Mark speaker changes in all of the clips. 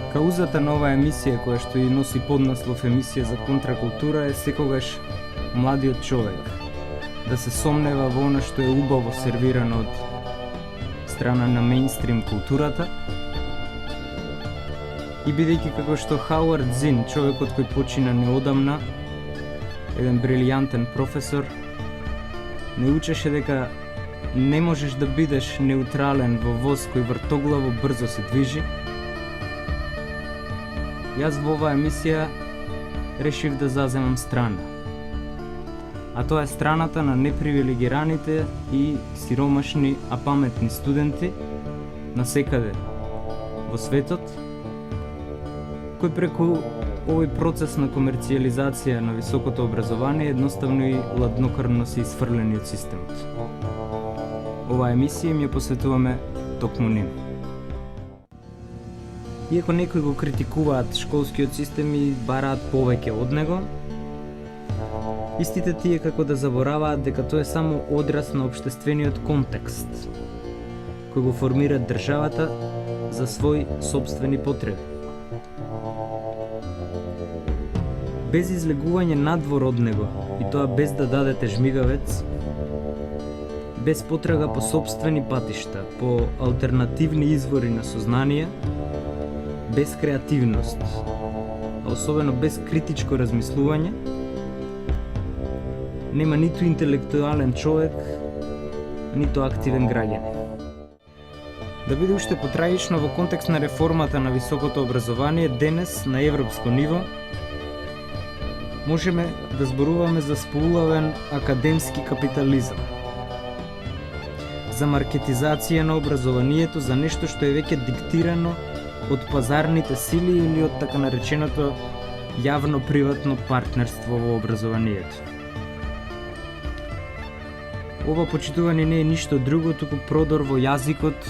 Speaker 1: Каузата на оваа емисија, која што и носи поднаслов емисија за контракултура, е секогаш младиот човек да се сомнева во она што е убаво сервирано од страна на мејнстрим културата. И бидејќи како што Хауард Зин, човекот кој почина неодамна, еден брилијантен професор, не учеше дека не можеш да бидеш неутрален во воз кој вртоглаво брзо се движи, јас во оваа емисија решив да заземам страна. А тоа е страната на непривилегираните и сиромашни, а паметни студенти насекаде во светот, кој преку овој процес на комерцијализација на високото образование едноставно и ладнокрвно се исфрлени од системот. Оваа емисија им ја посветуваме токму ним. Иако некои го критикуваат школскиот систем и бараат повеќе од него, истите тие како да забораваат дека тоа е само одраз на општествениот контекст, кој го формира државата за своји сопствени потреби. Без излегување надвор од него, и тоа без да дадете жмигавец, без потрага по сопствени патишта, по алтернативни извори на сознание, без креативност, а особено без критичко размислување, нема ниту интелектуален човек, ниту активен граѓанин. Да биде уште потрагично во контекст на реформата на високото образование, денес на европско ниво можеме да зборуваме за сполувен академски капитализам, за маркетизација на образованието, за нешто што е веќе диктирано од пазарните сили или од така нареченото јавно-приватно партнерство во образованието. Ова почитување не е ништо друго, туку продор во јазикот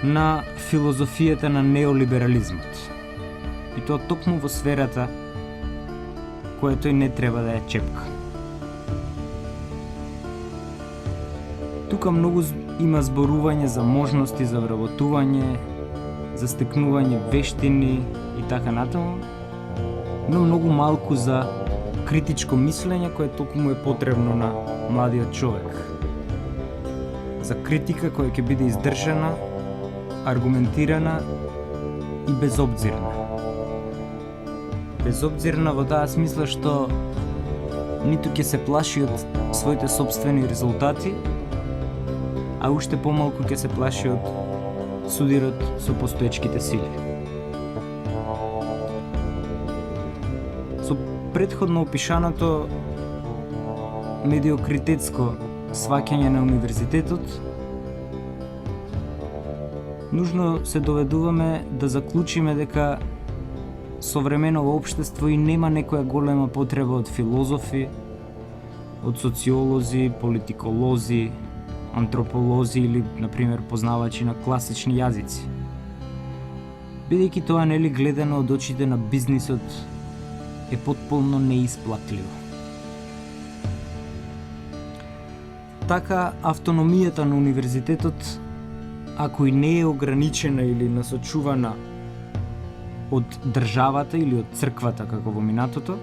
Speaker 1: на филозофијата на неолиберализмот. И тоа токму во сферата која тој не треба да ја чепка. Тука многу има зборување за можности за вработување, за стекнување вештини и така натаму, но многу малку за критичко мислење кое токму е потребно на младиот човек. За критика која ќе биде издржана, аргументирана и безобзирна. Безобзирна во таа смисла што ниту ќе се плаши од своите сопствени резултати, а уште помалку ќе се плаши од судирот со постоечките сили. Со претходно опишаното медиокритетско сваќање на универзитетот, нужно се доведуваме да заклучиме дека современото општество и нема некоја голема потреба од филозофи, од социолози, политиколози, антрополози или, например, познавачи на класични јазици. Бидејќи тоа нели гледано од очите на бизнисот е потполно неисплатливо. Така, автономијата на универзитетот, ако и не е ограничена или насочувана од државата или од црквата како во минатото,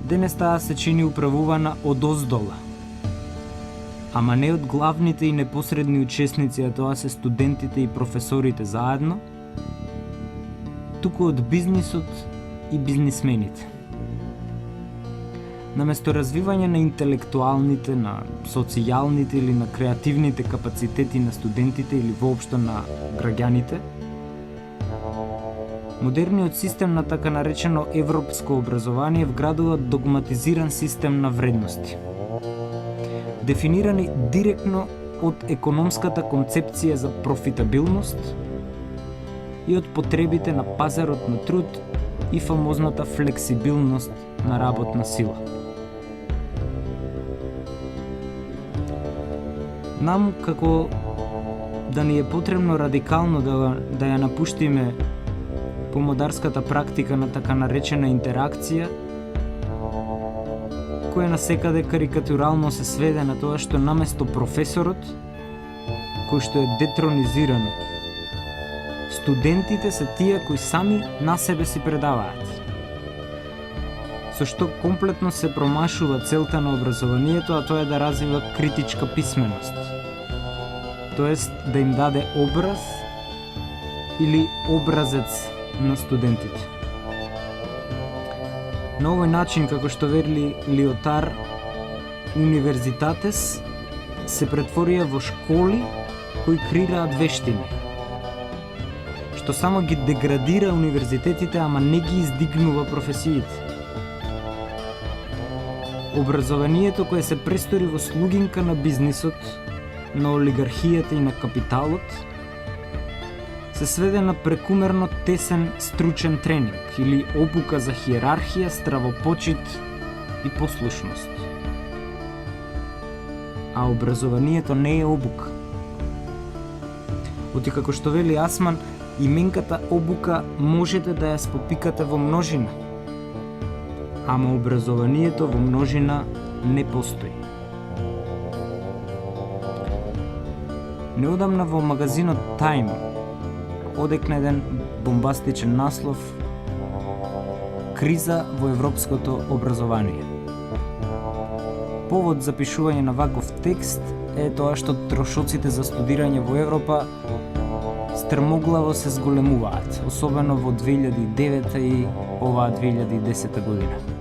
Speaker 1: денес таа се чини управувана од оздола, ама не од главните и непосредни учесници, а тоа се студентите и професорите заедно, туку од бизнисот и бизнисмените. Наместо развивање на интелектуалните, на социјалните или на креативните капацитети на студентите или воопшто на граѓаните, модерниот систем на така наречено европско образование вградува догматизиран систем на вредности, дефинирани директно од економската концепција за профитабилност и од потребите на пазарот на труд и фамозната флексибилност на работна сила. Нам како да ни е потребно радикално да ја напуштиме помодарската практика на така наречена интеракција, која насекаде карикатурално се сведе на тоа што наместо професорот, кој што е детронизиран студентите се тие кои сами на себе си предаваат. Со што комплетно се промашува целта на образованието, а тоа е да развива критичка писменост. Тоест да им даде образ или образец на студентите. На овој начин, како што вели Лиотар, универзитатес се претворија во школи кои креираат вештини, што само ги деградира универзитетите, ама не ги издигнува професиите. Образованието кое се престори во слугинка на бизнисот, на олигархијата и на капиталот, се сведе на прекумерно тесен стручен тренинг или обука за хиерархија, стравопочит и послушност. А образованието не е обука. Оти како што вели Асман, именката обука можете да ја спопикате во множина, ама образованието во множина не постои. Неодамна во магазинот Time одекна еден бомбастичен наслов "Криза во европското образование". Повод за пишување на ваков текст е тоа што трошоците за студирање во Европа стрмоглаво се зголемуваат, особено во 2009 и оваа 2010 година.